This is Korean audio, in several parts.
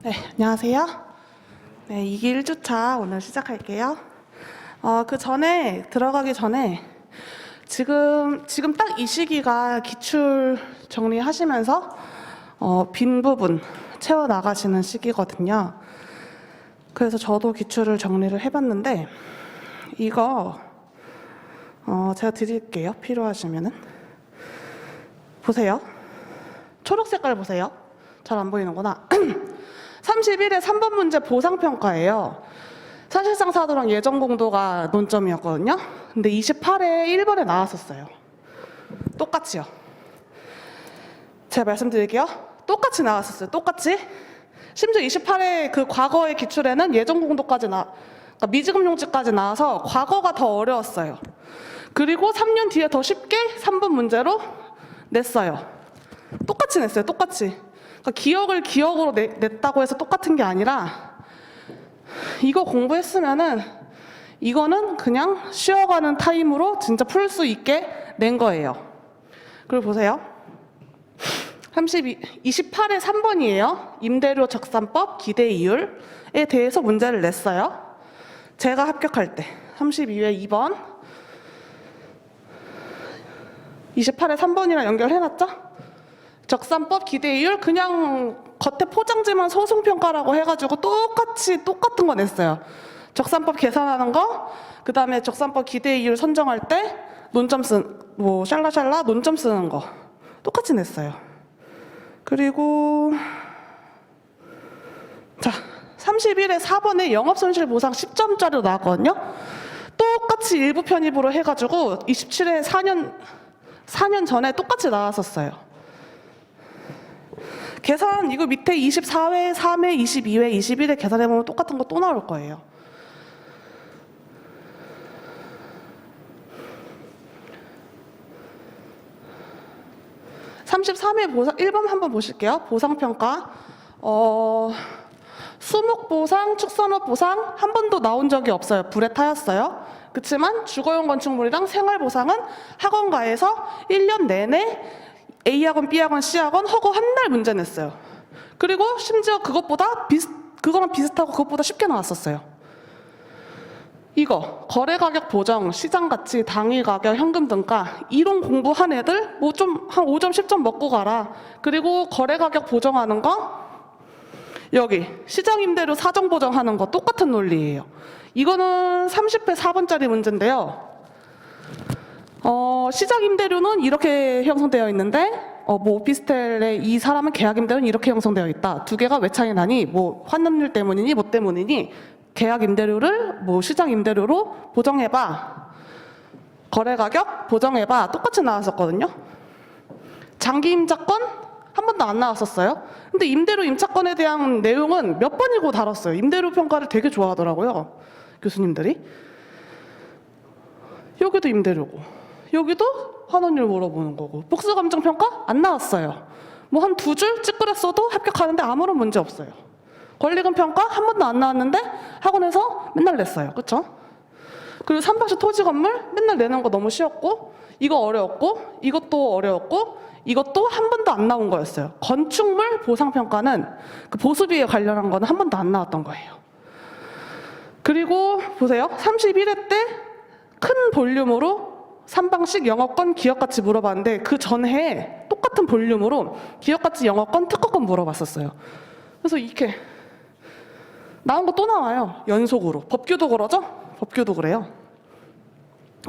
네, 안녕하세요. 네, 2기 1주차 오늘 시작할게요. 그 전에 들어가기 전에 지금 딱 이 시기가 기출 정리하시면서 빈 부분 채워 나가시는 시기거든요. 그래서 저도 기출을 정리를 해봤는데 이거 제가 드릴게요. 필요하시면은 보세요. 초록 색깔 보세요. 잘 안 보이는구나. 31회 3번 문제 보상평가예요. 사실상 사도랑 예전공도가 논점이었거든요. 근데 28회 1번에 나왔었어요. 똑같이요. 제가 말씀드릴게요. 똑같이 나왔었어요. 똑같이. 심지어 28회 그 과거의 기출에는 예전공도까지 그러니까 미지급용지까지 나와서 과거가 더 어려웠어요. 그리고 3년 뒤에 더 쉽게 3번 문제로 냈어요. 똑같이 냈어요. 똑같이. 그러니까 기억을 기억으로 냈다고 해서 똑같은 게 아니라 이거 공부했으면은 이거는 그냥 쉬어가는 타임으로 진짜 풀 수 있게 낸 거예요. 그리고 보세요. 28의 3번이에요. 임대료 적산법 기대 이율에 대해서 문제를 냈어요. 제가 합격할 때 32회 2번 28의 3번이랑 연결해놨죠? 적산법 기대이율 그냥 겉에 포장지만 소송평가라고 해가지고 똑같은 거 냈어요. 적산법 계산하는 거, 그 다음에 적산법 기대이율 선정할 때 논점 샬라샬라 논점 쓰는 거 똑같이 냈어요. 그리고 자 31회 4번에 영업손실보상 10점짜리로 나왔거든요. 똑같이 일부 편입으로 해가지고 27회 4년 전에 똑같이 나왔었어요. 계산 이거 밑에 24회, 3회, 22회, 21회 계산해보면 똑같은 거 또 나올 거예요. (33회) 보상 1번 한번 보실게요. 보상평가 수목보상, 축산업보상 한 번도 나온 적이 없어요. 불에 타였어요. 그렇지만 주거용 건축물이랑 생활보상은 학원가에서 1년 내내 A학원, B학원, C학원 허거 한 날 문제 냈어요. 그리고 심지어 그거랑 비슷하고 그것보다 쉽게 나왔었어요. 이거 거래가격 보정, 시장가치, 당일가격, 현금등가 이론 공부한 애들 뭐 좀 한 5점, 10점 먹고 가라. 그리고 거래가격 보정하는 거 여기 시장임대료 사정보정하는 거 똑같은 논리예요. 이거는 30회 4번짜리 문제인데요. 시장임대료는 이렇게 형성되어 있는데 뭐 오피스텔의 이 사람은 계약임대료는 이렇게 형성되어 있다. 두 개가 왜 차이 나니? 뭐 환급률 때문이니 뭐 때문이니? 계약임대료를 뭐 시장임대료로 보정해봐. 거래가격 보정해봐. 똑같이 나왔었거든요. 장기임차권 한 번도 안 나왔었어요. 근데 임대료 임차권에 대한 내용은 몇 번이고 다뤘어요. 임대료 평가를 되게 좋아하더라고요. 교수님들이. 여기도 임대료고 여기도 환원율 물어보는 거고 복수감정평가 안 나왔어요. 뭐 한 2줄 찌끄렸어도 합격하는데 아무런 문제 없어요. 권리금 평가 한 번도 안 나왔는데 학원에서 맨날 냈어요. 그쵸? 그리고 3박시 토지 건물 맨날 내는 거 너무 쉬웠고 이거 어려웠고 이것도 어려웠고 이것도 한 번도 안 나온 거였어요. 건축물 보상평가는 그 보수비에 관련한 거는 한 번도 안 나왔던 거예요. 그리고 보세요. 31회 때 큰 볼륨으로 3방식 영업권 기업가치 물어봤는데 그 전해에 똑같은 볼륨으로 기업가치 영업권 특허권 물어봤었어요. 그래서 이렇게 나온 거 또 나와요. 연속으로. 법규도 그러죠? 법규도 그래요.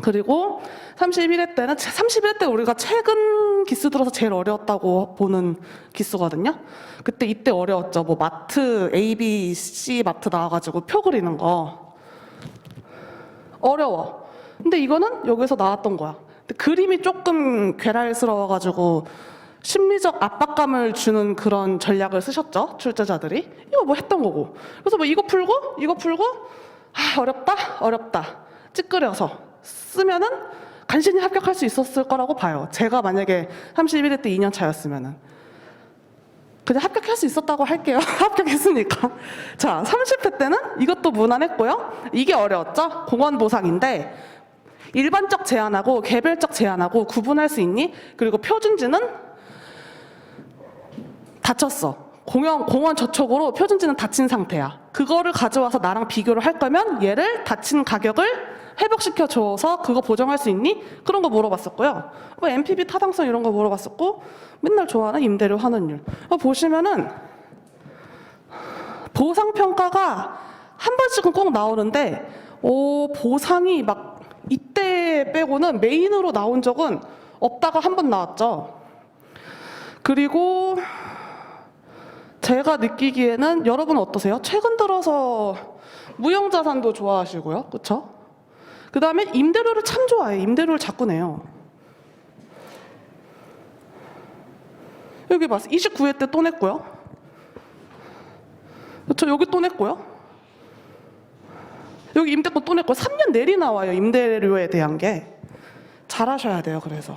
그리고 31회 때 우리가 최근 기수 들어서 제일 어려웠다고 보는 기수거든요. 이때 어려웠죠. 뭐 마트 A, B, C 마트 나와가지고 표 그리는 거 어려워. 근데 이거는 여기서 나왔던 거야. 근데 그림이 조금 괴랄스러워가지고 심리적 압박감을 주는 그런 전략을 쓰셨죠, 출제자들이. 이거 뭐 했던 거고. 그래서 뭐 이거 풀고 어렵다 찌끄려서 쓰면은 간신히 합격할 수 있었을 거라고 봐요. 제가 만약에 31회 때 2년 차였으면은 그냥 합격할 수 있었다고 할게요. 합격했으니까. 자, 30회 때는 이것도 무난했고요. 이게 어려웠죠? 공원보상인데 일반적 제한하고 개별적 제한하고 구분할 수 있니? 그리고 표준지는 다쳤어. 공원 저촉으로 표준지는 닫힌 상태야. 그거를 가져와서 나랑 비교를 할 거면 얘를 닫힌 가격을 회복시켜줘서 그거 보정할 수 있니? 그런 거 물어봤었고요. 뭐 NPV 타당성 이런 거 물어봤었고, 맨날 좋아하는 임대료 환원율. 보시면은 보상평가가 한 번씩은 꼭 나오는데 보상이 막 이때 빼고는 메인으로 나온 적은 없다가 한 번 나왔죠. 그리고 제가 느끼기에는 여러분 어떠세요? 최근 들어서 무형자산도 좋아하시고요. 그쵸? 그 다음에 임대료를 참 좋아해요. 임대료를 자꾸 내요. 여기 봤어. 29회 때 또 냈고요. 그쵸? 여기 또 냈고요. 여기 임대권 또 냈고 3년 내리 나와요. 임대료에 대한 게. 잘하셔야 돼요. 그래서.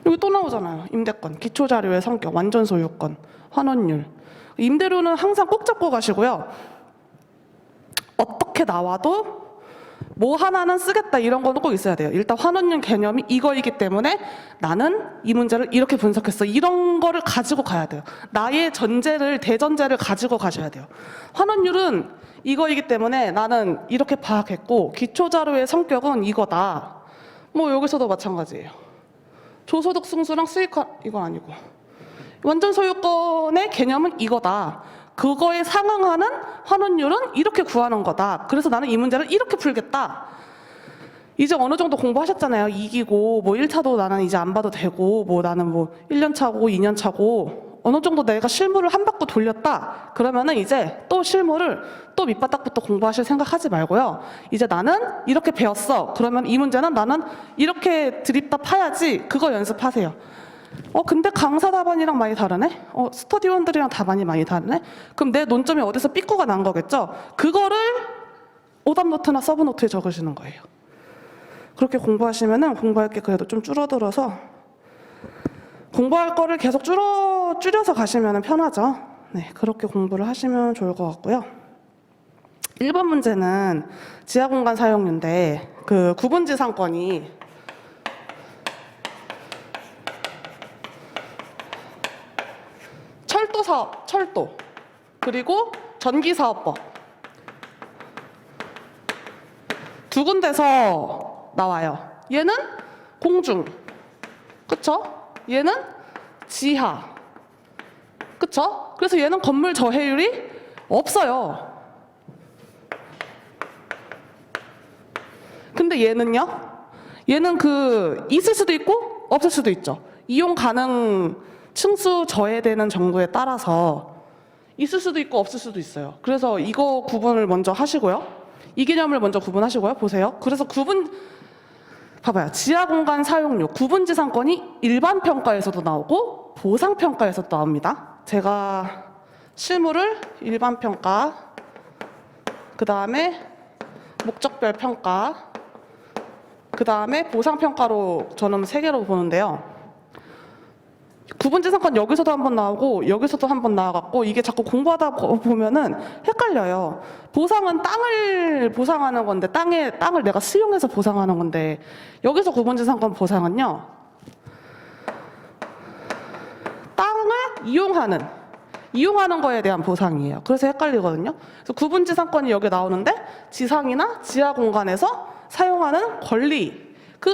여기 또 나오잖아요. 임대권, 기초자료의 성격, 완전 소유권, 환원율. 임대료는 항상 꼭 잡고 가시고요. 어떻게 나와도 뭐 하나는 쓰겠다 이런 거는 꼭 있어야 돼요. 일단 환원율 개념이 이거이기 때문에 나는 이 문제를 이렇게 분석했어. 이런 거를 가지고 가야 돼요. 나의 전제를, 대전제를 가지고 가셔야 돼요. 환원율은 이거이기 때문에 나는 이렇게 파악했고 기초자료의 성격은 이거다. 뭐 여기서도 마찬가지예요. 조소득 승수랑 수익화 이건 아니고 완전 소유권의 개념은 이거다. 그거에 상응하는 환원율은 이렇게 구하는 거다. 그래서 나는 이 문제를 이렇게 풀겠다. 이제 어느 정도 공부하셨잖아요. 2기고 뭐 1차도 나는 이제 안 봐도 되고 뭐 나는 뭐 1년 차고 2년 차고 어느 정도 내가 실무를 한 바퀴 돌렸다. 그러면은 이제 또 실무를 또 밑바닥부터 공부하실 생각하지 말고요. 이제 나는 이렇게 배웠어. 그러면 이 문제는 나는 이렇게 드립다 파야지. 그거 연습하세요. 근데 강사 답안이랑 많이 다르네? 스터디원들이랑 답안이 많이 다르네? 그럼 내 논점이 어디서 삐꾸가 난 거겠죠? 그거를 오답노트나 서브노트에 적으시는 거예요. 그렇게 공부하시면은 공부할 게 그래도 좀 줄어들어서 공부할 거를 계속 줄여서 가시면 편하죠. 네, 그렇게 공부를 하시면 좋을 것 같고요. 1번 문제는 지하공간 사용료인데 그 구분지상권이 철도 사업, 철도 그리고 전기사업법 두 군데서 나와요. 얘는 공중, 그쵸? 얘는 지하, 그쵸? 그래서 얘는 건물 저해율이 없어요. 근데 얘는요? 얘는 있을 수도 있고 없을 수도 있죠. 이용 가능 층수 저해되는 정도에 따라서 있을 수도 있고 없을 수도 있어요. 그래서 이거 구분을 먼저 하시고요. 이 개념을 먼저 구분하시고요. 보세요. 그래서 봐봐요. 지하공간 사용료, 구분지상권이 일반평가에서도 나오고 보상평가에서도 나옵니다. 제가 실무를 일반평가, 그 다음에 목적별 평가, 그 다음에 보상평가로 저는 3개로 보는데요. 구분지상권 여기서도 한번 나오고 여기서도 한번 나와갖고 이게 자꾸 공부하다 보면은 헷갈려요. 보상은 땅을 보상하는 건데 땅을 내가 수용해서 보상하는 건데 여기서 구분지상권 보상은요. 땅을 이용하는 거에 대한 보상이에요. 그래서 헷갈리거든요. 그래서 구분지상권이 여기 나오는데 지상이나 지하 공간에서 사용하는 권리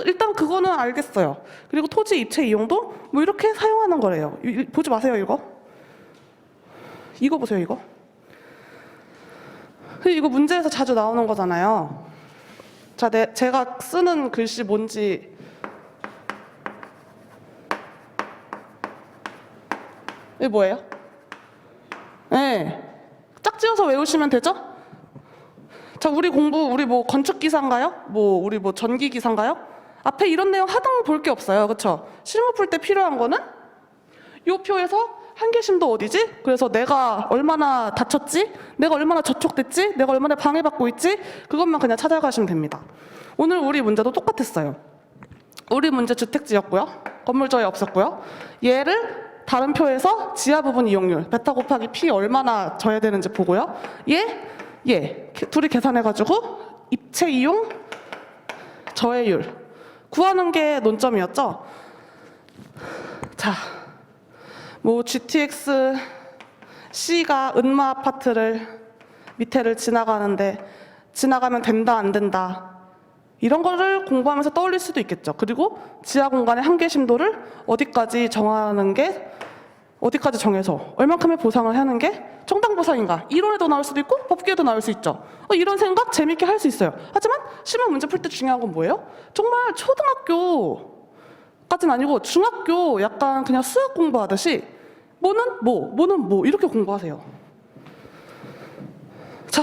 일단 그거는 알겠어요. 그리고 토지 입체 이용도 뭐 이렇게 사용하는 거래요. 보지 마세요, 이거. 이거 보세요, 이거. 이거 문제에서 자주 나오는 거잖아요. 자, 제가 쓰는 글씨 뭔지 이게 뭐예요? 네, 짝지어서 외우시면 되죠? 자, 우리 뭐 건축기사인가요? 우리 뭐 전기기사인가요? 앞에 이런 내용 하등 볼 게 없어요. 그렇죠? 실무 풀 때 필요한 거는 이 표에서 한계심도 어디지? 그래서 내가 얼마나 다쳤지? 내가 얼마나 저촉됐지? 내가 얼마나 방해받고 있지? 그것만 그냥 찾아가시면 됩니다. 오늘 우리 문제도 똑같았어요. 우리 문제 주택지였고요. 건물저해 없었고요. 얘를 다른 표에서 지하 부분 이용률, 베타 곱하기 P 얼마나 저해되는지 보고요. 얘 둘이 계산해가지고 입체 이용 저해율 구하는 게 논점이었죠. 자, 뭐 GTX C가 은마 아파트를 밑에를 지나가면 된다 안 된다 이런 거를 공부하면서 떠올릴 수도 있겠죠. 그리고 지하 공간의 한계 심도를 어디까지 정해서 얼만큼의 보상을 하는 게 정당 보상인가, 이론에도 나올 수도 있고 법규에도 나올 수 있죠. 이런 생각 재밌게 할 수 있어요. 하지만 시험 문제 풀 때 중요한 건 뭐예요? 정말 초등학교까지는 아니고 중학교 약간 그냥 수학 공부하듯이 뭐는 뭐 이렇게 공부하세요. 자,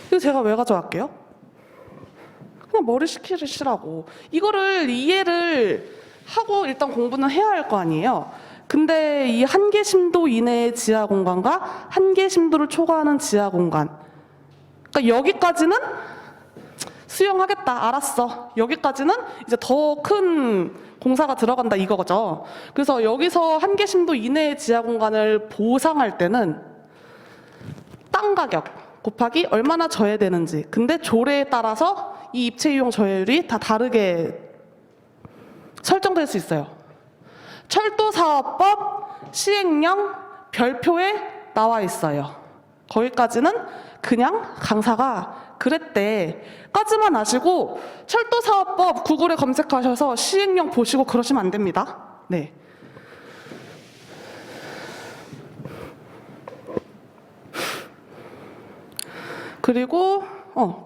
이거 제가 왜 가져갈게요? 그냥 머리 식히시라고. 이거를 이해를 하고 일단 공부는 해야 할 거 아니에요. 근데 이 한계 심도 이내의 지하 공간과 한계 심도를 초과하는 지하 공간, 그러니까 여기까지는 수용하겠다, 알았어. 여기까지는 이제 더 큰 공사가 들어간다 이거죠. 그래서 여기서 한계 심도 이내의 지하 공간을 보상할 때는 땅 가격 곱하기 얼마나 져야되는지, 근데 조례에 따라서 이 입체 이용 저해율이 다 다르게 설정될 수 있어요. 철도사업법 시행령 별표에 나와 있어요. 거기까지는 그냥 강사가 그랬대까지만 아시고, 철도사업법 구글에 검색하셔서 시행령 보시고 그러시면 안 됩니다. 네. 그리고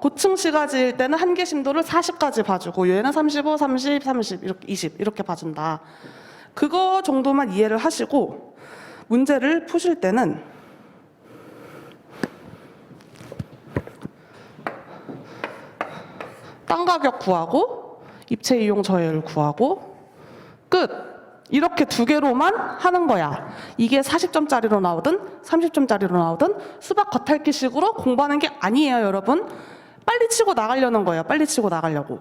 고층 시가지일 때는 한계 심도를 40까지 봐주고, 얘는 35, 30, 30 이렇게 20 이렇게 봐준다. 그거 정도만 이해를 하시고 문제를 푸실 때는 땅 가격 구하고 입체 이용 저해율 구하고 끝. 이렇게 두 개로만 하는 거야. 이게 40점짜리로 나오든 30점짜리로 나오든 수박 겉핥기식으로 공부하는 게 아니에요, 여러분. 빨리 치고 나가려는 거예요. 빨리 치고 나가려고.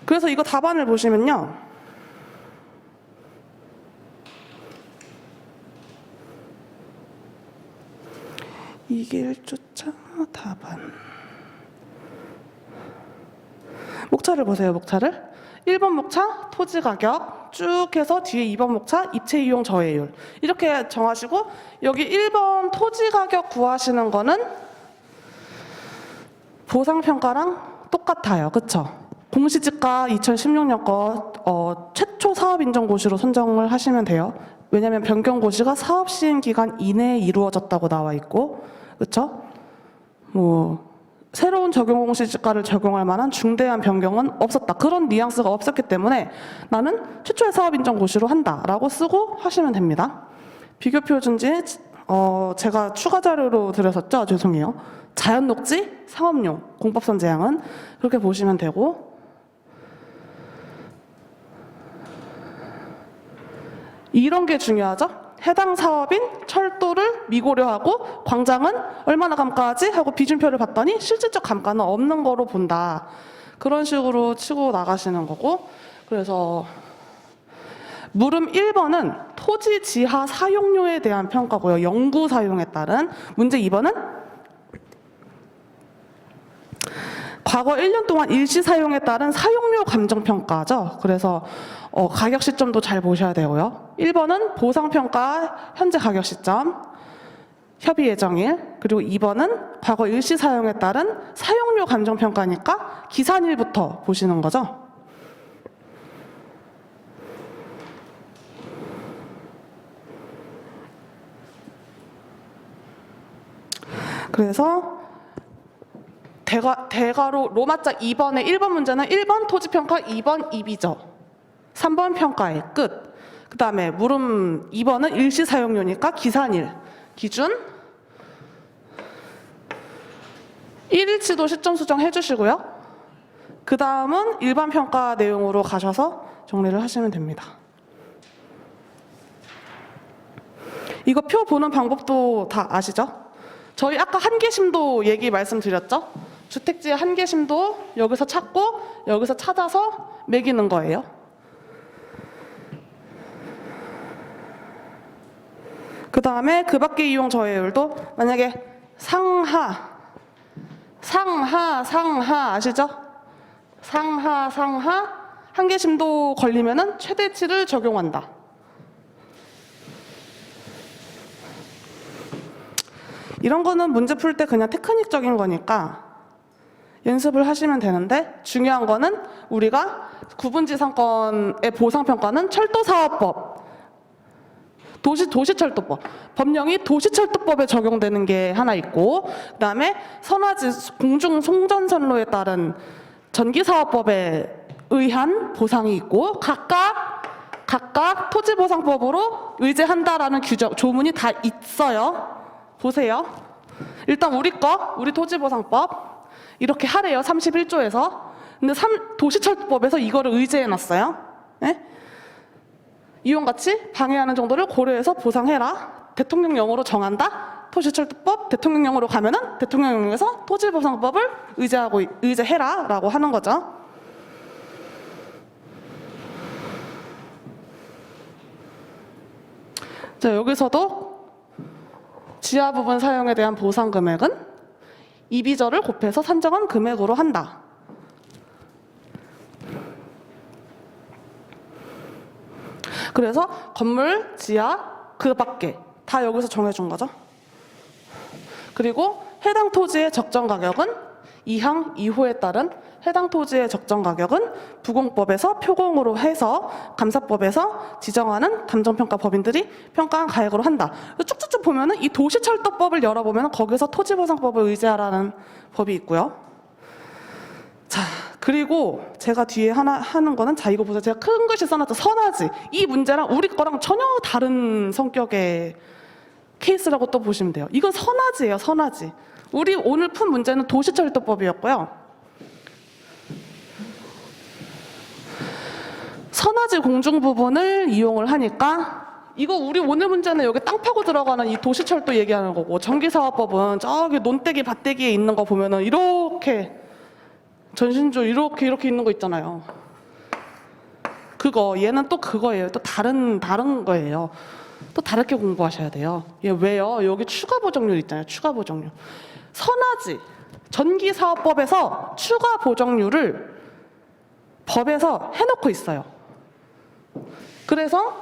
그래서 이거 답안을 보시면요, 이게 1주차 답안. 목차를 보세요, 목차를. 1번 목차 토지 가격 쭉 해서 뒤에 2번 목차 입체 이용 저해율 이렇게 정하시고, 여기 1번 토지 가격 구하시는 거는 보상평가랑 똑같아요. 그쵸? 공시지가 2016년 거 최초 사업인정고시로 선정을 하시면 돼요. 왜냐하면 변경고시가 사업 시행 기간 이내에 이루어졌다고 나와 있고, 그쵸? 뭐 새로운 적용 공시지가를 적용할 만한 중대한 변경은 없었다. 그런 뉘앙스가 없었기 때문에 나는 최초의 사업인정고시로 한다라고 쓰고 하시면 됩니다. 비교표준지 제가 추가 자료로 드렸었죠? 죄송해요. 자연녹지, 상업용, 공법선 제한은 그렇게 보시면 되고, 이런 게 중요하죠? 해당 사업인 철도를 미고려하고 광장은 얼마나 감가하지? 하고 비준표를 봤더니 실질적 감가는 없는 거로 본다. 그런 식으로 치고 나가시는 거고, 그래서 물음 1번은 토지 지하 사용료에 대한 평가고요. 영구 사용에 따른. 문제 2번은 과거 1년 동안 일시 사용에 따른 사용료 감정평가죠. 그래서 가격 시점도 잘 보셔야 되고요. 1번은 보상평가 현재 가격 시점, 협의 예정일, 그리고 2번은 과거 일시 사용에 따른 사용료 감정평가니까 기산일부터 보시는 거죠. 그래서 대괄호 로마자 2번의 1번 문제는 1번 토지평가, 2번 입이죠. 3번 평가일 끝. 그 다음에 물음 2번은 일시 사용료니까 기산일 기준 1일치도 시점 수정해 주시고요. 그 다음은 일반 평가 내용으로 가셔서 정리를 하시면 됩니다. 이거 표 보는 방법도 다 아시죠? 저희 아까 한계심도 얘기 말씀드렸죠? 주택지의 한계심도 여기서 찾고 여기서 찾아서 매기는 거예요. 그 다음에 그 밖의 이용 저해율도 만약에 상하 아시죠? 상하 한계 심도 걸리면은 최대치를 적용한다. 이런 거는 문제 풀 때 그냥 테크닉적인 거니까 연습을 하시면 되는데, 중요한 거는 우리가 구분지상권의 보상평가는 철도사업법, 도시철도법, 법령이 도시철도법에 적용되는 게 하나 있고, 그 다음에 선화지 공중송전선로에 따른 전기사업법에 의한 보상이 있고, 각각 토지보상법으로 의제한다라는 규정, 조문이 다 있어요. 보세요. 일단 우리 토지보상법 이렇게 하래요. 31조에서. 근데 도시철도법에서 이거를 의제해놨어요. 네? 이용가치 방해하는 정도를 고려해서 보상해라. 대통령령으로 정한다. 도시철도법 대통령령으로 가면은 대통령령에서 토지보상법을 의제해라 라고 하는 거죠. 자, 여기서도 지하 부분 사용에 대한 보상 금액은 이비저를 곱해서 산정한 금액으로 한다. 그래서 건물, 지하, 그 밖에 다 여기서 정해준 거죠. 그리고 해당 토지의 적정 가격은 2항 2호에 따른 해당 토지의 적정 가격은 부공법에서 표공으로 해서 감사법에서 지정하는 감정평가 법인들이 평가한 가액으로 한다. 쭉쭉쭉 보면은 이 도시철도법을 열어보면 거기서 토지보상법을 의제하라는 법이 있고요. 자, 그리고 제가 뒤에 하나 하는 거는, 자, 이거 보세요. 제가 큰 글씨 써놨죠. 선화지. 이 문제랑 우리 거랑 전혀 다른 성격의 케이스라고 또 보시면 돼요. 이건 선화지예요, 선화지. 우리 오늘 푼 문제는 도시철도법이었고요. 선화지 공중 부분을 이용을 하니까, 이거 우리 오늘 문제는 여기 땅 파고 들어가는 이 도시철도 얘기하는 거고, 전기사업법은 저기 논대기 밭대기에 있는 거 보면은 이렇게 전신조 이렇게 있는 거 있잖아요. 그거, 얘는 또 그거예요. 또 다른 거예요. 또 다르게 공부하셔야 돼요. 얘 왜요? 여기 추가 보정률 있잖아요. 추가 보정률. 선화지, 전기사업법에서 추가 보정률을 법에서 해놓고 있어요. 그래서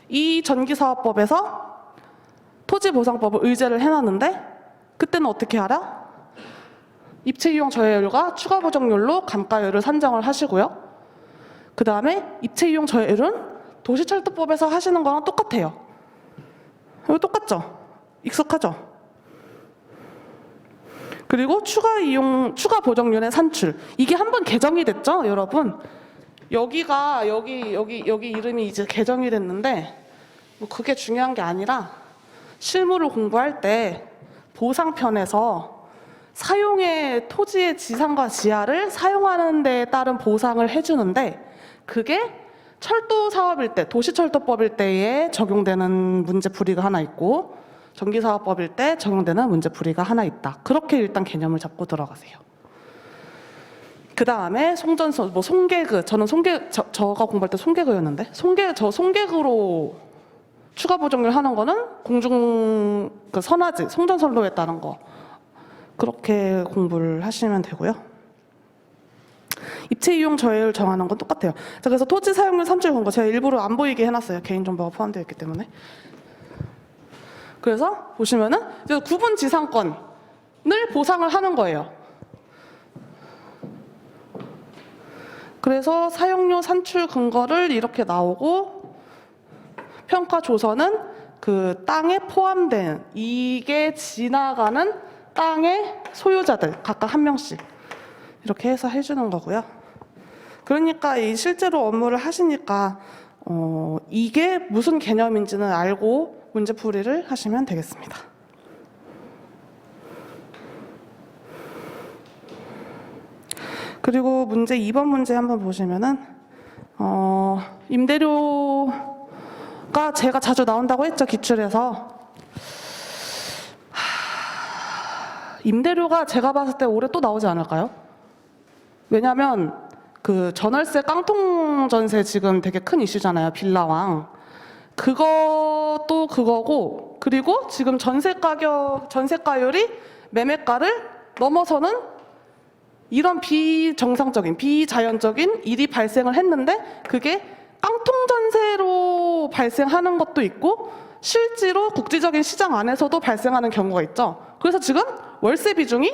이 전기사업법에서 토지보상법을 의제를 해놨는데, 그때는 어떻게 알아? 입체이용 저해율과 추가 보정률로 감가율을 산정을 하시고요. 그 다음에 입체이용 저해율은 도시철도법에서 하시는 거랑 똑같아요. 이거 똑같죠? 익숙하죠? 그리고 추가 보정률의 산출. 이게 한번 개정이 됐죠, 여러분? 여기 이름이 이제 개정이 됐는데, 뭐 그게 중요한 게 아니라 실무를 공부할 때 보상편에서 사용의 토지의 지상과 지하를 사용하는 데에 따른 보상을 해주는데, 그게 철도 사업일 때, 도시철도법일 때에 적용되는 문제풀이가 하나 있고, 전기사업법일 때 적용되는 문제풀이가 하나 있다. 그렇게 일단 개념을 잡고 들어가세요. 그 다음에 송계그, 저는 저가 공부할 때 송계그였는데, 송계그로 추가 보정률 하는 거는 선화지, 송전선로에 따른 거, 그렇게 공부를 하시면 되고요. 입체 이용 저해율 정하는 건 똑같아요. 자, 그래서 토지 사용률 산출 공고 제가 일부러 안 보이게 해놨어요. 개인정보가 포함되어 있기 때문에. 그래서 보시면은 이제 구분 지상권을 보상을 하는 거예요. 그래서 사용료 산출 근거를 이렇게 나오고, 평가 조서는 그 땅에 포함된, 이게 지나가는 땅의 소유자들 각각 한 명씩 이렇게 해서 해주는 거고요. 그러니까 이 실제로 업무를 하시니까 이게 무슨 개념인지는 알고 문제풀이를 하시면 되겠습니다. 그리고 문제 2번 문제 한번 보시면은 임대료가 제가 자주 나온다고 했죠, 기출에서. 임대료가 제가 봤을 때 올해 또 나오지 않을까요? 왜냐면 그 전월세 깡통 전세 지금 되게 큰 이슈잖아요, 빌라왕. 그것도 그거고, 그리고 지금 전세가율이 매매가를 넘어서는 이런 비정상적인, 비자연적인 일이 발생을 했는데 그게 깡통전세로 발생하는 것도 있고 실제로 국제적인 시장 안에서도 발생하는 경우가 있죠. 그래서 지금 월세 비중이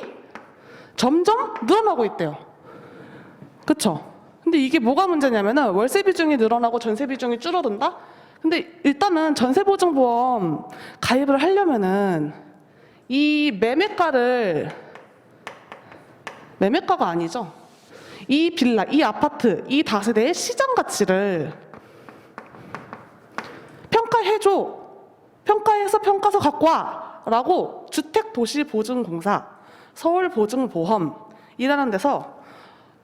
점점 늘어나고 있대요. 그쵸? 근데 이게 뭐가 문제냐면은 월세 비중이 늘어나고 전세 비중이 줄어든다? 근데 일단은 전세보증보험 가입을 하려면은 이 매매가가 아니죠. 이 빌라, 이 아파트, 이 다세대의 시장 가치를 평가해줘. 평가해서 평가서 갖고 와. 라고 주택도시보증공사, 서울보증보험이라는 데서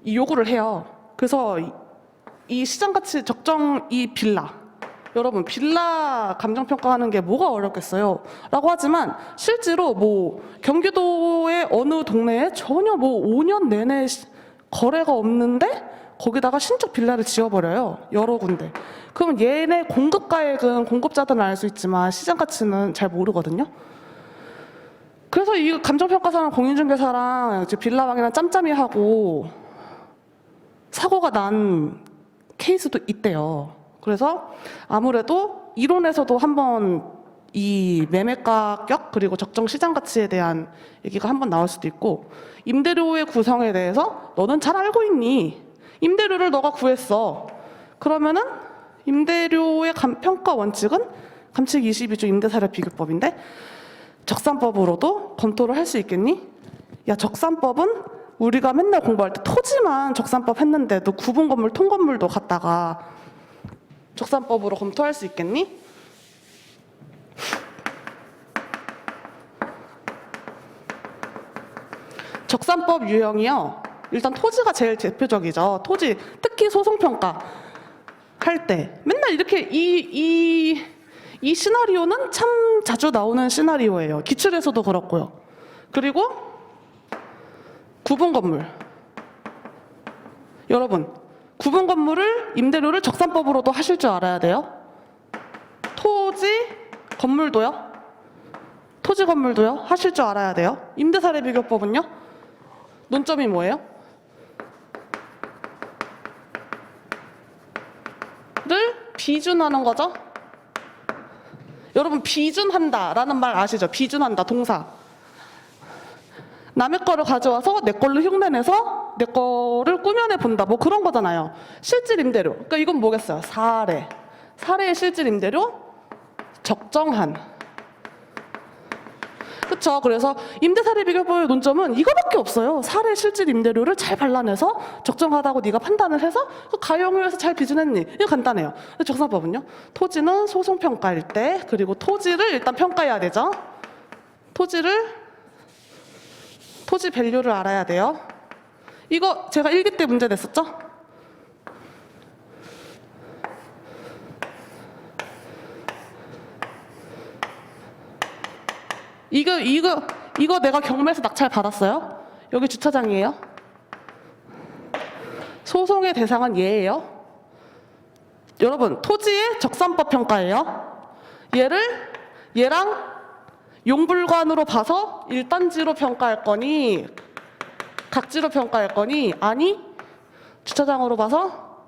이 요구를 해요. 그래서 이 시장 가치 적정 이 빌라, 여러분 빌라 감정평가하는 게 뭐가 어렵겠어요? 라고 하지만 실제로 뭐 경기도의 어느 동네에 전혀 뭐 5년 내내 거래가 없는데 거기다가 신축 빌라를 지어버려요. 여러 군데. 그럼 얘네 공급가액은 공급자들은 알 수 있지만 시장 가치는 잘 모르거든요. 그래서 이 감정평가사랑 공인중개사랑 이제 빌라왕이랑 짬짬이 하고 사고가 난 케이스도 있대요. 그래서 아무래도 이론에서도 한번 이 매매 가격 그리고 적정 시장 가치에 대한 얘기가 한번 나올 수도 있고, 임대료의 구성에 대해서 너는 잘 알고 있니? 임대료를 너가 구했어. 그러면은 임대료의 평가 원칙은 감칙 22조 임대사례 비교법인데 적산법으로도 검토를 할 수 있겠니? 야, 적산법은 우리가 맨날 공부할 때 토지만 적산법 했는데도 구분 건물, 통건물도 갖다가 적산법으로 검토할 수 있겠니? 적산법 유형이요. 일단 토지가 제일 대표적이죠. 토지, 특히 소송평가 할 때 맨날 이렇게 이 시나리오는 참 자주 나오는 시나리오예요. 기출에서도 그렇고요. 그리고 구분 건물. 여러분, 구분 건물을 임대료를 적산법으로도 하실 줄 알아야 돼요. 토지 건물도요. 토지 건물도요. 하실 줄 알아야 돼요. 임대사례 비교법은요. 논점이 뭐예요? 를 비준하는 거죠. 여러분, 비준한다라는 말 아시죠? 비준한다, 동사. 남의 거를 가져와서 내 걸로 흉내내서 내 거를 꾸며내 본다, 뭐 그런 거잖아요. 실질 임대료. 그러니까 이건 뭐겠어요? 사례의 실질 임대료 적정한. 그쵸? 그래서 임대사례 비교법의 논점은 이거밖에 없어요. 사례 실질 임대료를 잘 발라내서 적정하다고 네가 판단을 해서 그 가용을 해서 잘 비준했니? 이거 간단해요. 근데 적산법은요? 토지는 소송평가일 때, 그리고 토지를 일단 평가해야 되죠. 토지 밸류를 알아야 돼요. 이거 제가 1기 때 문제 냈었죠? 이거 내가 경매에서 낙찰 받았어요. 여기 주차장이에요. 소송의 대상은 얘예요. 여러분, 토지의 적산법 평가예요. 얘랑 용불관으로 봐서 1단지로 평가할 거니 각지로 평가할 거니, 아니 주차장으로 봐서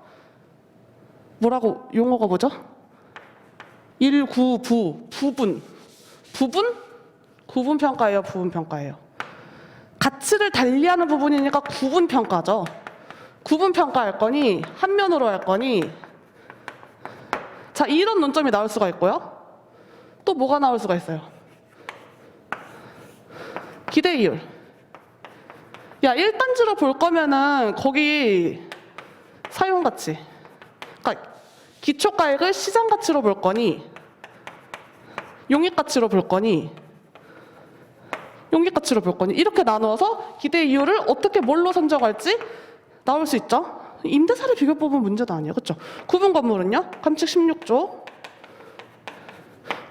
뭐라고 용어가 뭐죠? 구분 평가예요. 부분 평가예요. 가치를 달리하는 부분이니까 구분 평가죠. 구분 평가할 거니 한 면으로 할 거니. 자, 이런 논점이 나올 수가 있고요. 또 뭐가 나올 수가 있어요? 기대이율. 야, 1단지로 볼 거면은 거기 사용가치, 그러니까 기초가액을 시장가치로 볼 거니 용익가치로 볼 거니 용익가치로 볼 거니, 이렇게 나누어서 기대이율을 어떻게 뭘로 선정할지 나올 수 있죠. 임대사례 비교법은 문제도 아니에요. 그렇죠? 구분 건물은요. 감칙 16조.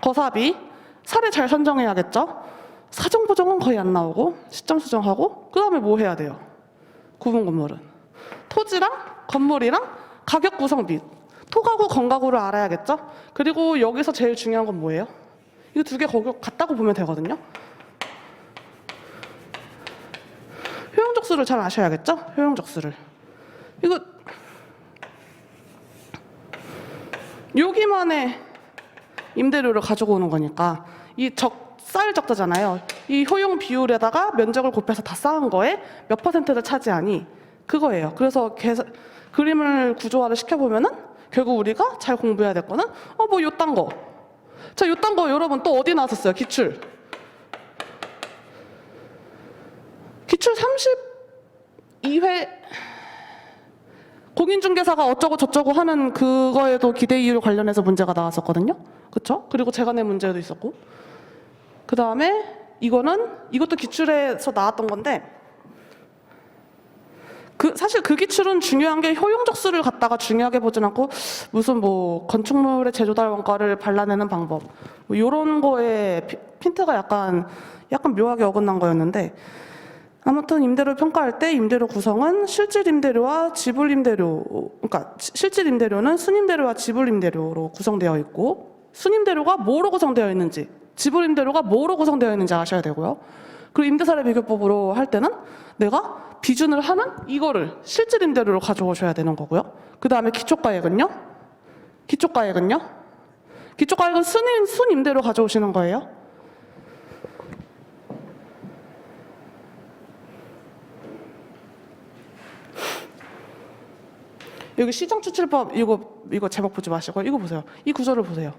거사비. 사례 잘 선정해야겠죠. 사정 보정은 거의 안 나오고 시점 수정하고, 그 다음에 뭐 해야 돼요? 구분 건물은 토지랑 건물이랑 가격 구성비. 토가구, 건가구를 알아야겠죠? 그리고 여기서 제일 중요한 건 뭐예요? 이거 두 개 거기 같다고 보면 되거든요. 효용적수를 잘 아셔야겠죠? 효용적수를. 이거 여기만의 임대료를 가지고 오는 거니까 이 쌓일 적자잖아요. 이 효용 비율에다가 면적을 곱해서 다 쌓은 거에 몇 퍼센트를 차지하니 그거예요. 그래서 그림을 구조화를 시켜보면은 결국 우리가 잘 공부해야 될 거는 뭐 요딴 거. 자, 요딴 거 여러분 또 어디 나왔었어요? 기출 32회 공인중개사가 어쩌고 저쩌고 하는 그거에도 기대이율 관련해서 문제가 나왔었거든요. 그쵸? 그리고 제가 낸 문제도 있었고, 그 다음에 이것도 기출에서 나왔던 건데, 사실 그 기출은 중요한 게 효용적수를 갖다가 중요하게 보진 않고 무슨 뭐 건축물의 제조달 원가를 발라내는 방법 뭐 이런 거에 핀트가 약간 묘하게 어긋난 거였는데, 아무튼 임대료 평가할 때 임대료 구성은 실질 임대료와 지불 임대료, 그러니까 실질 임대료는 순임대료와 지불 임대료로 구성되어 있고, 순임대료가 뭐로 구성되어 있는지, 지불 임대료가 뭐로 구성되어 있는지 아셔야 되고요. 그리고 임대사례 비교법으로 할 때는 내가 비준을 하는 이거를 실질 임대료로 가져오셔야 되는 거고요. 그 다음에 기초가액은요? 기초가액은 순임대료 가져오시는 거예요. 여기 시장추출법 이거 제목 보지 마시고 이거 보세요. 이 구조를 보세요.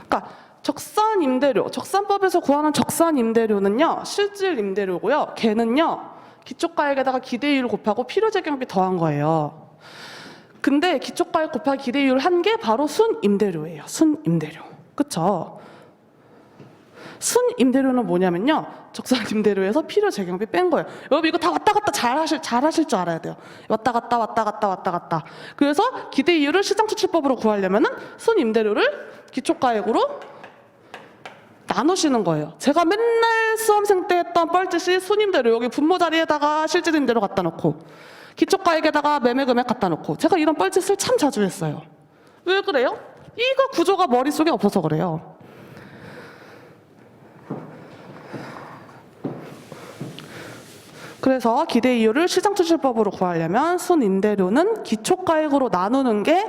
그러니까 적산 임대료, 적산법에서 구하는 적산 임대료는요, 실질 임대료고요. 걔는요, 기초가액에다가 기대이율 곱하고 필요적용비 더한 거예요. 근데 기초가액 곱하기 기대이율 한 게 바로 순임대료예요. 순임대료. 그쵸? 순임대료는 뭐냐면요, 적산 임대료에서 필요 적용비 뺀 거예요. 여러분 이거 다 왔다 갔다 잘 하실 줄 알아야 돼요. 왔다 갔다. 그래서 기대이율을 시장추출법으로 구하려면은 순임대료를 기초가액으로 나누시는 거예요. 제가 맨날 수험생 때 했던 뻘짓이 순임대료, 여기 분모 자리에다가 실질 임대료 갖다 놓고 기초가액에다가 매매금액 갖다 놓고, 제가 이런 뻘짓을 참 자주 했어요. 왜 그래요? 이거 구조가 머릿속에 없어서 그래요. 그래서 기대이율을 시장추출법으로 구하려면 순임대료는 기초가액으로 나누는 게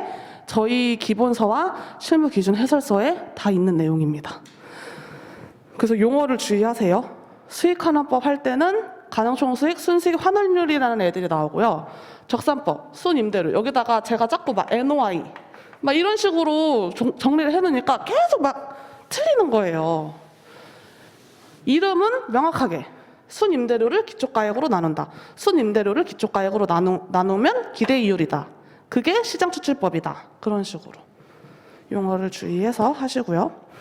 저희 기본서와 실무기준 해설서에 다 있는 내용입니다. 그래서 용어를 주의하세요. 수익환원법 할 때는 가능총수익, 순수익 환원율이라는 애들이 나오고요. 적산법, 순임대료, 여기다가 제가 자꾸 막 NOI 막 이런 식으로 정리를 해놓으니까 계속 막 틀리는 거예요. 이름은 명확하게 순임대료를 기초가액으로 나눈다. 순임대료를 기초가액으로 나누면 기대이율이다. 그게 시장추출법이다. 그런 식으로 용어를 주의해서 하시고요.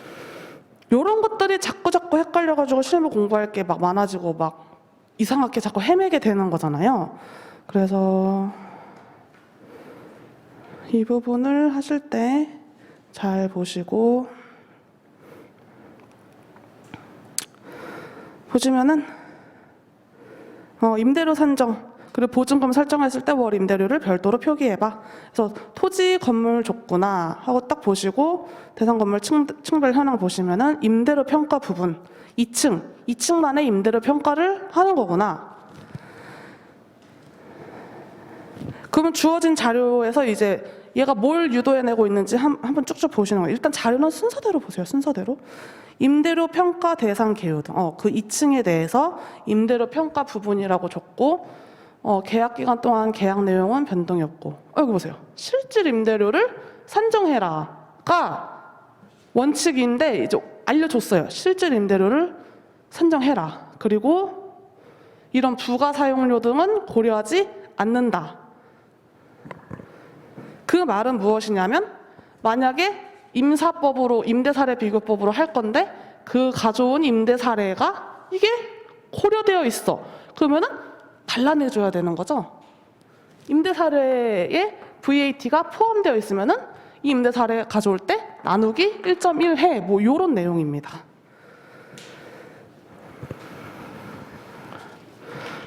이런 것들이 자꾸 헷갈려가지고 실무 공부할 게 막 많아지고 막 이상하게 자꾸 헤매게 되는 거잖아요. 그래서 이 부분을 하실 때 잘 보시고, 보시면은 임대료 산정 그리고 보증금 설정했을 때 월 임대료를 별도로 표기해봐. 그래서 토지 건물 줬구나 하고 딱 보시고 대상 건물 층별 현황 보시면은 임대료 평가 부분 2층만의 임대료 평가를 하는 거구나. 그러면 주어진 자료에서 이제 얘가 뭘 유도해내고 있는지 한번 쭉쭉 보시는 거예요. 일단 자료는 순서대로 보세요. 순서대로. 임대료 평가 대상 계유 등 그 2층에 대해서 임대료 평가 부분이라고 줬고, 계약 기간 동안 계약 내용은 변동이 없고, 여기 보세요. 실질 임대료를 산정해라가 원칙인데 이제 알려줬어요. 실질 임대료를 산정해라. 그리고 이런 부가 사용료 등은 고려하지 않는다. 그 말은 무엇이냐면, 만약에 임사법으로 임대사례 비교법으로 할 건데 그 가져온 임대사례가 이게 고려되어 있어. 그러면은 발라내줘야 되는 거죠. 임대사례에 VAT가 포함되어 있으면은 이 임대사례 가져올 때 나누기 1.1해 뭐 이런 내용입니다.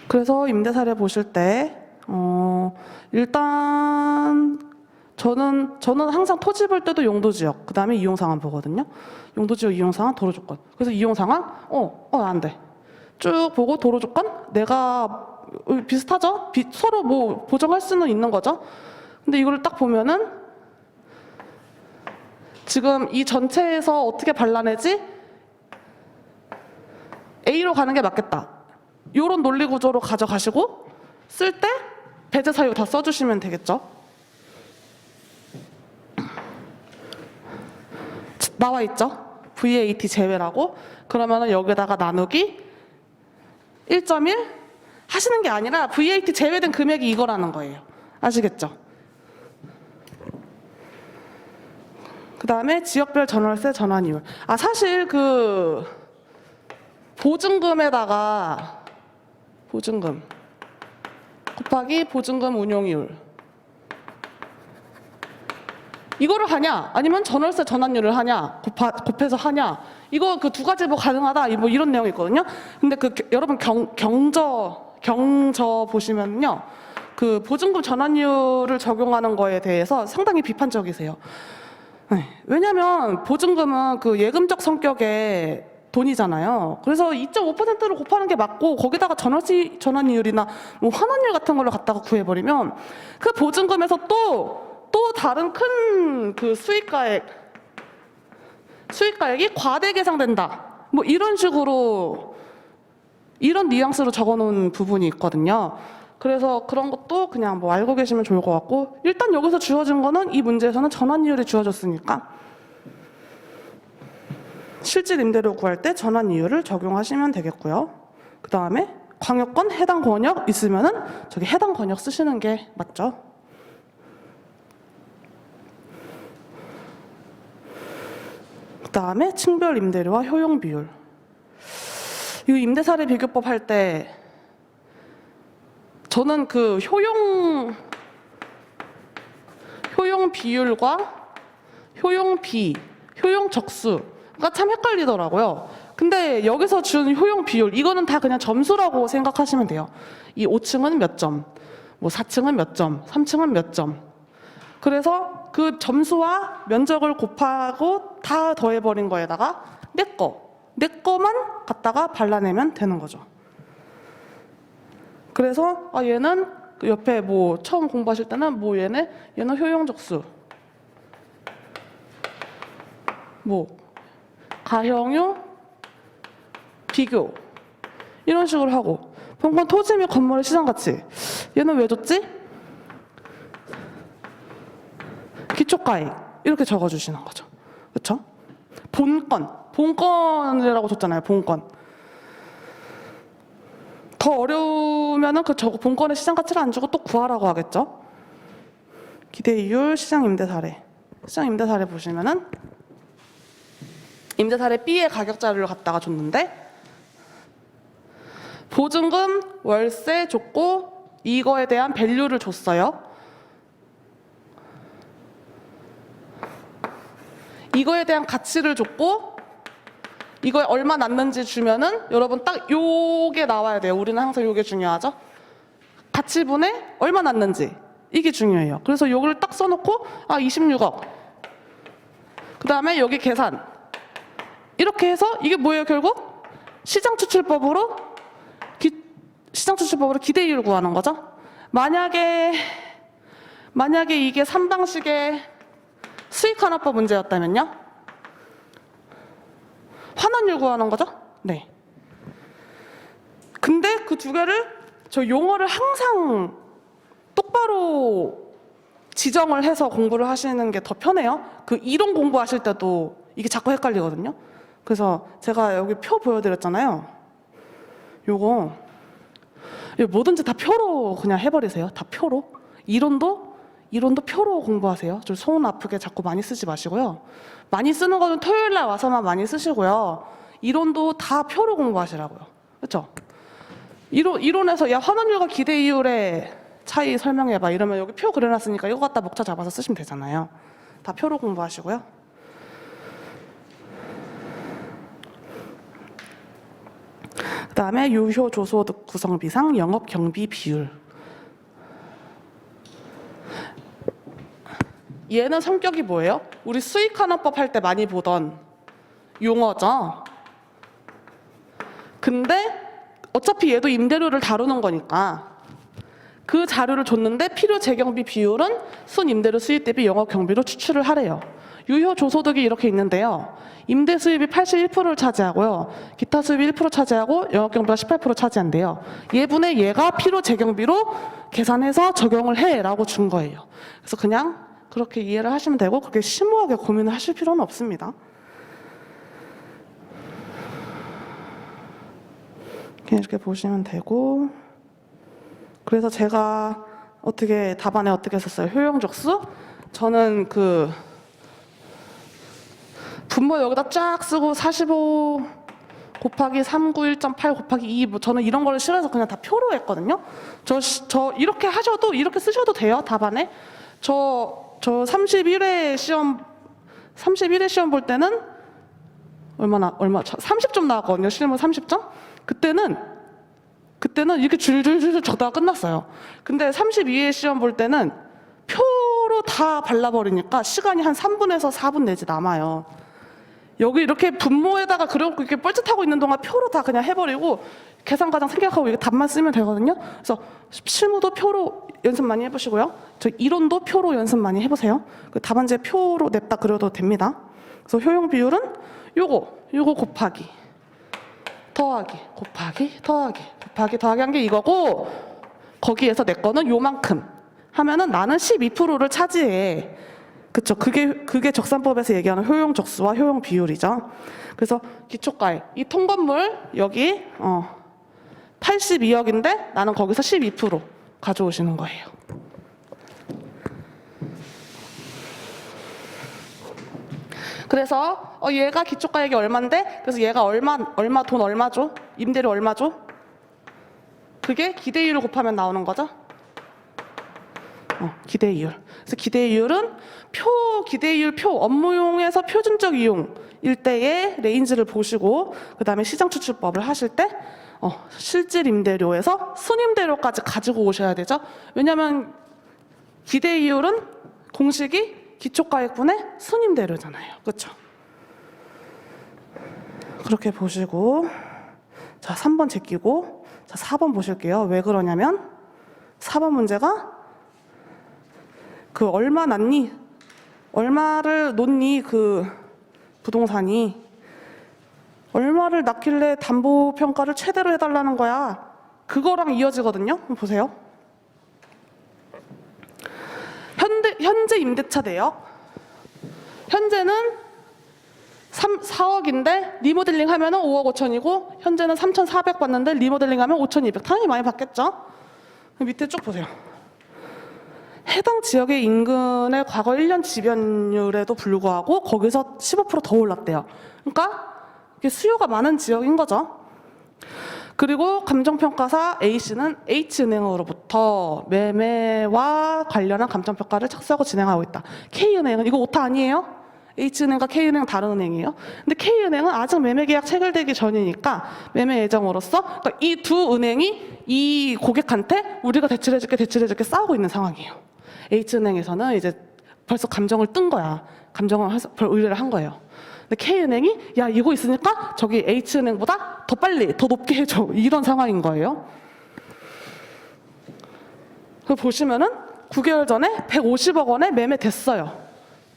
그래서 임대사례 보실 때 일단 저는 항상 토지 볼 때도 용도지역, 그 다음에 이용상환 보거든요. 용도지역, 이용상환, 도로조건. 그래서 이용상환, 안 돼. 쭉 보고 도로조건, 내가 비슷하죠? 서로 뭐 보정할 수는 있는 거죠. 근데 이거를 딱 보면은 지금 이 전체에서 어떻게 발라내지? A로 가는 게 맞겠다. 이런 논리 구조로 가져가시고 쓸 때 배제 사유 다 써주시면 되겠죠. 나와 있죠? VAT 제외라고. 그러면은 여기다가 나누기 1.1 하시는 게 아니라 VAT 제외된 금액이 이거라는 거예요. 아시겠죠? 그 다음에 지역별 전월세 전환이율. 사실 그 보증금에다가 보증금 곱하기 보증금 운용이율 이거를 하냐 아니면 전월세 전환율을 하냐 곱해서 하냐 이거 그 두 가지 뭐 가능하다 뭐 이런 내용이 있거든요. 근데 그 여러분 경저 보시면요 그 보증금 전환율을 적용하는 거에 대해서 상당히 비판적이세요. 네. 왜냐하면 보증금은 그 예금적 성격의 돈이잖아요. 그래서 2.5%를 곱하는 게 맞고 거기다가 전월세 전환율이나 뭐 환원율 같은 걸로 갖다가 구해버리면 그 보증금에서 또 다른 큰 그 수익가액이 과대 계상된다. 뭐 이런 식으로 이런 뉘앙스로 적어놓은 부분이 있거든요. 그래서 그런 것도 그냥 뭐 알고 계시면 좋을 것 같고 일단 여기서 주어진 거는 이 문제에서는 전환이율이 주어졌으니까 실질 임대료 구할 때 전환이율을 적용하시면 되겠고요. 그 다음에 광역권 해당 권역 있으면은 저기 해당 권역 쓰시는 게 맞죠. 그 다음에 층별 임대료와 효용 비율. 이 임대사례 비교법 할 때 저는 그 효용 비율과 효용 적수가 참 헷갈리더라고요. 근데 여기서 준 효용 비율 이거는 다 그냥 점수라고 생각하시면 돼요. 이 5층은 몇 점, 뭐 4층은 몇 점, 3층은 몇 점. 그래서 그 점수와 면적을 곱하고 다 더해버린 거에다가 내 거만 갖다가 발라내면 되는 거죠. 그래서 얘는 그 옆에 뭐 처음 공부하실 때는 뭐 얘는 효용적수 뭐 가형유 비교 이런 식으로 하고 본권 토지 및 건물의 시장가치 얘는 왜 줬지? 기초가액 이렇게 적어주시는 거죠. 그렇죠? 본건이라고 줬잖아요. 본건 더 어려우면은 그 본건의 시장 가치를 안 주고 또 구하라고 하겠죠. 기대이율, 시장 임대 사례. 시장 임대 사례 보시면은 임대 사례 B의 가격 자료를 갖다가 줬는데 보증금, 월세 줬고 이거에 대한 밸류를 줬어요. 이거에 대한 가치를 줬고 이거에 얼마 났는지 주면은 여러분 딱 요게 나와야 돼요. 우리는 항상 요게 중요하죠. 가치분에 얼마 났는지 이게 중요해요. 그래서 요걸 딱 써놓고 26억 그 다음에 여기 계산 이렇게 해서 이게 뭐예요? 결국 시장추출법으로 기대이율을 구하는 거죠. 만약에 이게 3방식의 수익환원법 문제였다면요? 환원율 구하는 거죠? 네. 근데 그 두 개를 저 용어를 항상 똑바로 지정을 해서 공부를 하시는 게 더 편해요. 그 이론 공부하실 때도 이게 자꾸 헷갈리거든요. 그래서 제가 여기 표 보여드렸잖아요. 요거 뭐든지 다 표로 그냥 해버리세요. 다 표로. 이론도 표로 공부하세요. 좀 손 아프게 자꾸 많이 쓰지 마시고요. 많이 쓰는 거는 토요일 날 와서만 많이 쓰시고요. 이론도 다 표로 공부하시라고요. 그렇죠? 이론에서 야 환원율과 기대이율의 차이 설명해봐 이러면 여기 표 그려놨으니까 이거 갖다 목차 잡아서 쓰시면 되잖아요. 다 표로 공부하시고요. 그 다음에 유효 조소득 구성비상 영업 경비 비율. 얘는 성격이 뭐예요? 우리 수익환원법 할 때 많이 보던 용어죠. 근데 어차피 얘도 임대료를 다루는 거니까 그 자료를 줬는데 필요 재경비 비율은 순임대료 수입 대비 영업 경비로 추출을 하래요. 유효 조소득이 이렇게 있는데요. 임대 수입이 81%를 차지하고요. 기타 수입이 1% 차지하고 영업 경비가 18% 차지한대요. 얘분의 얘가 필요 재경비로 계산해서 적용을 해라고 준 거예요. 그래서 그냥 그렇게 이해를 하시면 되고 그렇게 심오하게 고민을 하실 필요는 없습니다. 이렇게 보시면 되고, 그래서 제가 어떻게 답안에 어떻게 썼어요? 효용적수? 저는 그 분모 여기다 쫙 쓰고 45 곱하기 391.8 곱하기 2 뭐 저는 이런 거를 싫어해서 그냥 다 표로 했거든요. 저 이렇게 하셔도 이렇게 쓰셔도 돼요. 답안에. 저 31회 시험 볼 때는 얼마 30점 나왔거든요. 실무 30점. 그때는 이렇게 줄줄줄 적다가 끝났어요. 근데 32회 시험 볼 때는 표로 다 발라버리니까 시간이 한 3분에서 4분 내지 남아요. 여기 이렇게 분모에다가 그려놓고 이렇게 뻘짓하고 있는 동안 표로 다 그냥 해버리고 계산과정 생략하고 이게 답만 쓰면 되거든요. 그래서 실무도 표로 연습 많이 해보시고요. 저 이론도 표로 연습 많이 해보세요. 그 답안지에 표로 냅다 그려도 됩니다. 그래서 효용 비율은 요거 곱하기 더하기 곱하기 더하기 곱하기 더하기 한 게 이거고, 거기에서 내 거는 요만큼 하면은 나는 12%를 차지해. 그쵸? 그게 적산법에서 얘기하는 효용 적수와 효용 비율이죠. 그래서 기초가액 이 통건물 여기 82억인데 나는 거기서 12% 가져오시는 거예요. 그래서 얘가 기초가액이 얼마인데, 그래서 얘가 얼마 돈 얼마죠? 임대료 얼마죠? 그게 기대이율을 곱하면 나오는 거죠. 기대이율. 그래서 기대이율은 기대이율 표 업무용에서 표준적 이용일 때의 레인지를 보시고 그 다음에 시장추출법을 하실 때 실질 임대료에서 순임대료까지 가지고 오셔야 되죠. 왜냐하면 기대이율은 공식이 기초가액분의 순임대료잖아요. 그렇죠? 그렇게 보시고, 자 3번 제끼고, 자 4번 보실게요. 왜 그러냐면 4번 문제가 그 얼마 났니? 얼마를 놓니? 그 부동산이 얼마를 낳길래 담보평가를 최대로 해달라는 거야. 그거랑 이어지거든요. 보세요. 현재 임대차 대역. 현재는 4억인데 리모델링 하면 5억 5천이고 현재는 3,400 받는데 리모델링 하면 5,200. 당연히 많이 받겠죠. 밑에 쭉 보세요. 해당 지역의 인근의 과거 1년 지변율에도 불구하고 거기서 15% 더 올랐대요. 그러니까 이게 수요가 많은 지역인 거죠. 그리고 감정평가사 A씨는 H은행으로부터 매매와 관련한 감정평가를 착수하고 진행하고 있다. K은행은 이거 오타 아니에요? H은행과 K은행은 다른 은행이에요. 근데 K은행은 아직 매매계약 체결되기 전이니까 매매 예정으로서 그러니까 이 두 은행이 이 고객한테 우리가 대출해줄게 싸우고 있는 상황이에요. H은행에서는 이제 벌써 감정을 뜬 거야. 감정을 해서 의뢰를 한 거예요. 근데 K은행이 야 이거 있으니까 저기 H은행보다 더 빨리 더 높게 해줘, 이런 상황인 거예요. 그 보시면은 9개월 전에 150억 원에 매매됐어요.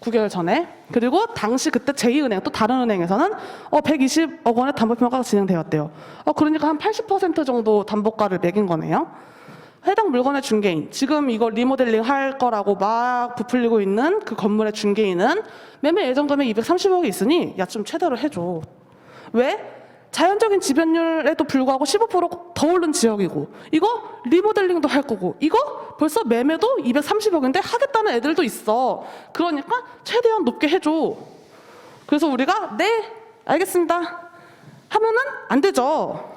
9개월 전에. 그리고 당시 그때 제2은행 또 다른 은행에서는 120억 원의 담보평가가 진행되었대요. 그러니까 한 80% 정도 담보가를 매긴 거네요. 해당 물건의 중개인, 지금 이거 리모델링 할 거라고 막 부풀리고 있는 그 건물의 중개인은 매매 예정 금액 230억이 있으니 야 좀 최대로 해줘. 왜? 자연적인 지변율에도 불구하고 15%더 오른 지역이고 이거 리모델링도 할 거고 이거 벌써 매매도 230억인데 하겠다는 애들도 있어. 그러니까 최대한 높게 해줘. 그래서 우리가 네 알겠습니다 하면은 안 되죠.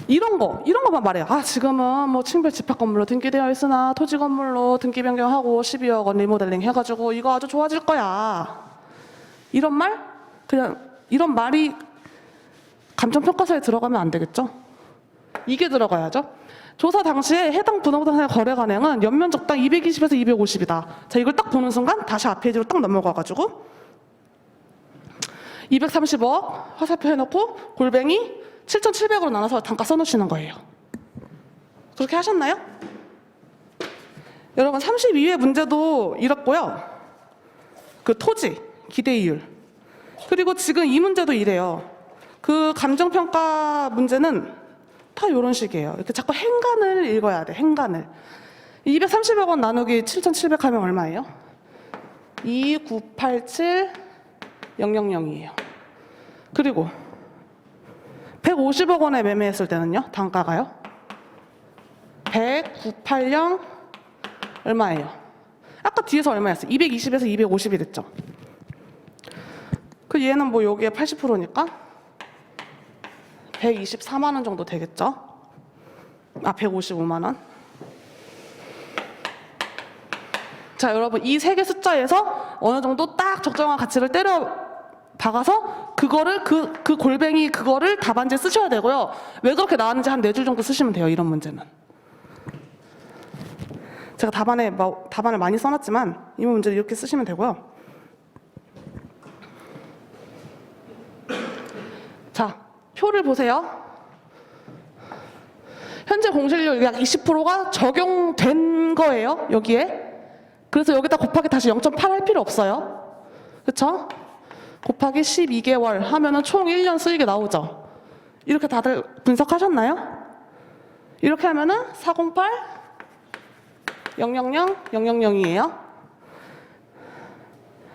이런 거만 말해요. 지금은 뭐 층별 집합 건물로 등기되어 있으나 토지 건물로 등기 변경하고 12억 원 리모델링 해가지고 이거 아주 좋아질 거야. 이런 말? 그냥 이런 말이 감정평가서에 들어가면 안 되겠죠? 이게 들어가야죠. 조사 당시에 해당 부동산의 거래 가능은 연면적당 220에서 250이다. 자, 이걸 딱 보는 순간 다시 앞 페이지로 딱 넘어가가지고 230억 화살표 해놓고 골뱅이 7,700으로 나눠서 단가 써놓으시는 거예요. 그렇게 하셨나요? 여러분 32회 문제도 이렇고요. 그 토지, 기대이율. 그리고 지금 이 문제도 이래요. 그 감정평가 문제는 다 이런 식이에요. 이렇게 자꾸 행간을 읽어야 돼. 행간을. 230억 원 나누기 7,700 하면 얼마예요? 2987000이에요. 그리고 150억 원에 매매했을 때는요. 단가가요. 10980 얼마예요? 아까 뒤에서 얼마였어요? 220에서 250이 됐죠. 그 얘는 뭐 여기에 80%니까 124만 원 정도 되겠죠? 아, 155만 원. 자, 여러분 이 세 개 숫자에서 어느 정도 딱 적정한 가치를 때려 박아서 그거를 그 골뱅이 그거를 답안지에 쓰셔야 되고요. 왜 그렇게 나왔는지 한 4줄 정도 쓰시면 돼요. 이런 문제는. 제가 답안을 많이 써놨지만 이 문제를 이렇게 쓰시면 되고요. 자, 표를 보세요. 현재 공실률 약 20%가 적용된 거예요. 여기에. 그래서 여기다 곱하기 다시 0.8 할 필요 없어요. 그렇죠? 곱하기 12개월 하면은 총 1년 수익이 나오죠. 이렇게 다들 분석하셨나요? 이렇게 하면은 408 000 000이에요.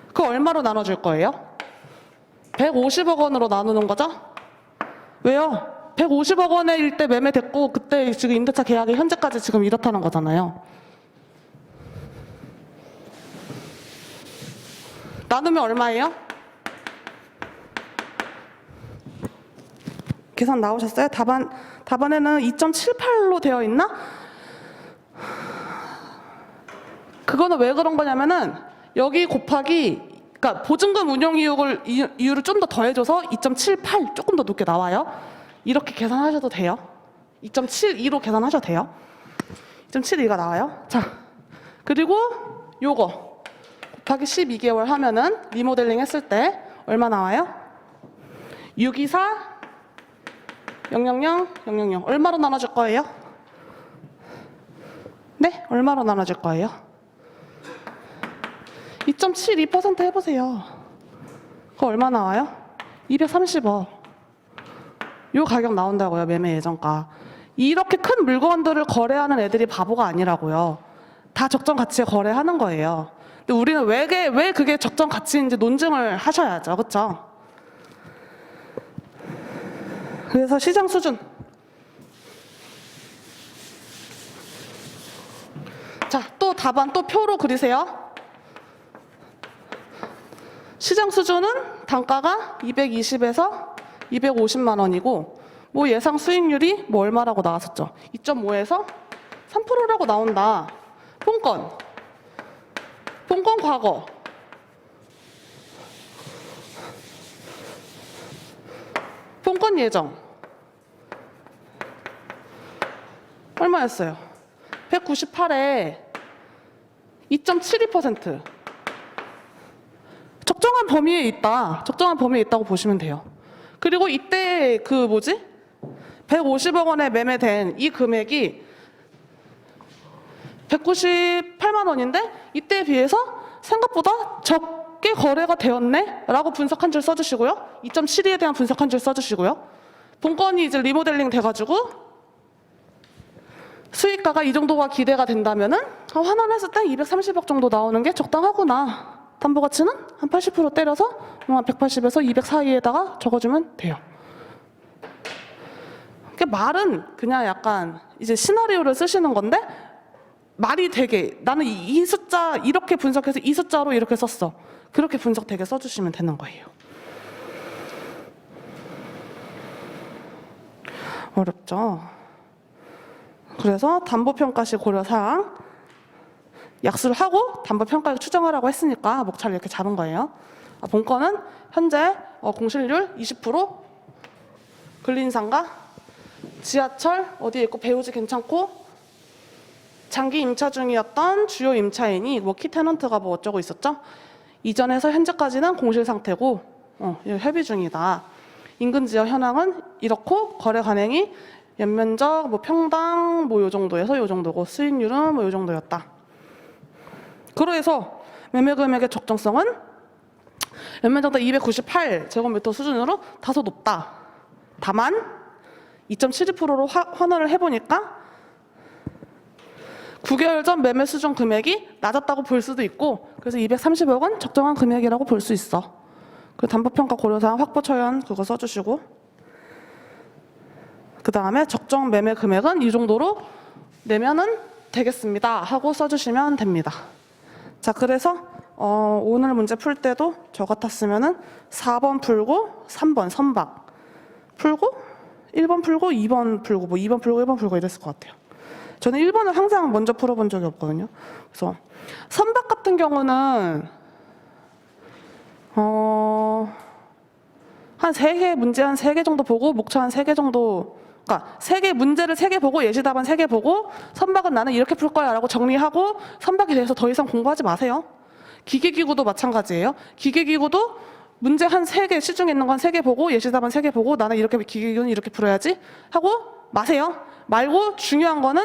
그거 얼마로 나눠줄 거예요? 150억 원으로 나누는 거죠? 왜요? 150억 원일 때 매매됐고 그때 지금 임대차 계약이 현재까지 지금 이렇다는 거잖아요. 나누면 얼마예요? 계산 나오셨어요? 답안에는 2.78로 되어 있나? 그거는 왜 그런 거냐면은 여기 곱하기 그러니까 보증금 운용 이율을 좀 더 더해줘서 2.78 조금 더 높게 나와요. 이렇게 계산하셔도 돼요. 2.72로 계산하셔도 돼요. 2.72가 나와요. 자, 그리고 요거 곱하기 12개월 하면은 리모델링 했을 때 얼마 나와요? 624 000 000 얼마로 나눠줄 거예요? 네? 얼마로 나눠줄 거예요? 2.72% 해보세요. 그거 얼마 나와요? 230억. 요 가격 나온다고요. 매매 예정가. 이렇게 큰 물건들을 거래하는 애들이 바보가 아니라고요. 다 적정 가치에 거래하는 거예요. 근데 우리는 왜 그게 적정 가치인지 논증을 하셔야죠. 그렇죠? 그래서 시장 수준. 자, 또 답안 또 표로 그리세요. 시장 수준은 단가가 220에서 250만 원이고 뭐 예상 수익률이 뭐 얼마라고 나왔었죠? 2.5에서 3%라고 나온다. 본건 과거 본건 예정 얼마였어요? 198에 2.72%. 적정한 범위에 있다. 적정한 범위에 있다고 보시면 돼요. 그리고 이때 150억 원에 매매된 이 금액이 198만 원인데 이때에 비해서 생각보다 적게 거래가 되었네 라고 분석한 줄 써주시고요. 2.72에 대한 분석한 줄 써주시고요. 본건이 이제 리모델링 돼가지고 수익가가 이 정도가 기대가 된다면은 환원했을 때 230억 정도 나오는 게 적당하구나. 담보가치는 한 80% 때려서 180에서 200 사이에다가 적어주면 돼요. 그러니까 말은 그냥 약간 이제 시나리오를 쓰시는 건데 말이 되게 나는 이 숫자 이렇게 분석해서 이 숫자로 이렇게 썼어. 그렇게 분석 되게 써주시면 되는 거예요. 어렵죠? 그래서 담보평가시 고려사항 약수를 하고 담보평가액 추정하라고 했으니까 목차를 이렇게 잡은 거예요. 본건은 현재 공실률 20%, 근리인상가 지하철 어디에 있고 배우지 괜찮고 장기 임차 중이었던 주요 임차인이 뭐 키 테넌트가 뭐 어쩌고 있었죠. 이전에서 현재까지는 공실 상태고 협의 중이다. 인근 지역 현황은 이렇고 거래 관행이 연면적 뭐 평당 뭐 요 정도에서 요 정도고 수익률은 뭐 요 정도였다. 그래서 매매 금액의 적정성은 연면적당 298 제곱미터 수준으로 다소 높다. 다만 2.72%로 환원을 해보니까 9개월 전 매매 수준 금액이 낮았다고 볼 수도 있고 그래서 230억은 적정한 금액이라고 볼 수 있어. 그 담보평가 고려사항 확보 처연 그거 써주시고 그 다음에 적정 매매 금액은 이 정도로 내면은 되겠습니다 하고 써주시면 됩니다. 자, 그래서 오늘 문제 풀 때도 저 같았으면은 4번 풀고 3번 선박 풀고 1번 풀고 2번 풀고 뭐 2번 풀고 1번 풀고 이랬을 것 같아요. 저는 1번을 항상 먼저 풀어본 적이 없거든요. 그래서 선박 같은 경우는 한 3개 문제 한 3개 정도 보고 목차 한 3개 정도 그러니까 3개 문제를 3개 보고 예시 답안 3개 보고 선박은 나는 이렇게 풀 거야 라고 정리하고 선박에 대해서 더 이상 공부하지 마세요. 기계기구도 마찬가지예요. 기계기구도 문제 한 3개 시중에 있는 건 3개 보고 예시 답안 3개 보고 나는 이렇게 기계기구는 이렇게 풀어야지 하고 마세요. 말고 중요한 거는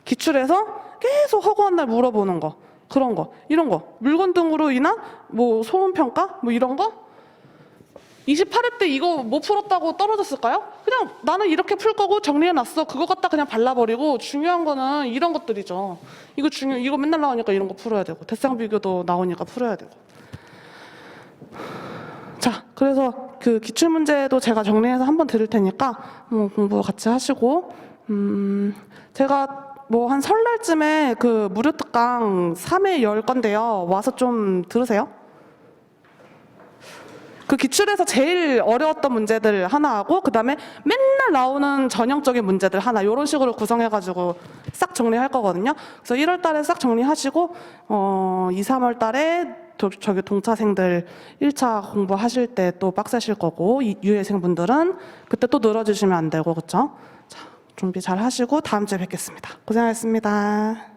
기출에서 계속 허구한 날 물어보는 거 그런 거 이런 거 물건 등으로 인한 뭐 소음평가 뭐 이런 거 28회 때 이거 못 풀었다고 떨어졌을까요? 그냥 나는 이렇게 풀 거고 정리해놨어. 그거 갖다 그냥 발라버리고 중요한 거는 이런 것들이죠. 이거 맨날 나오니까 이런 거 풀어야 되고 대상 비교도 나오니까 풀어야 되고. 자, 그래서 그 기출 문제도 제가 정리해서 한번 드릴 테니까 공부 같이 하시고 제가 뭐 한 설날쯤에 그 무료 특강 3회 열 건데요. 와서 좀 들으세요. 그 기출에서 제일 어려웠던 문제들 하나 하고 그 다음에 맨날 나오는 전형적인 문제들 하나 이런 식으로 구성해가지고 싹 정리할 거거든요. 그래서 1월 달에 싹 정리하시고 2, 3월 달에 저기 동차생들 1차 공부하실 때 또 빡세실 거고 유예생분들은 그때 또 늘어주시면 안 되고 그렇죠? 자, 준비 잘 하시고 다음 주에 뵙겠습니다. 고생하셨습니다.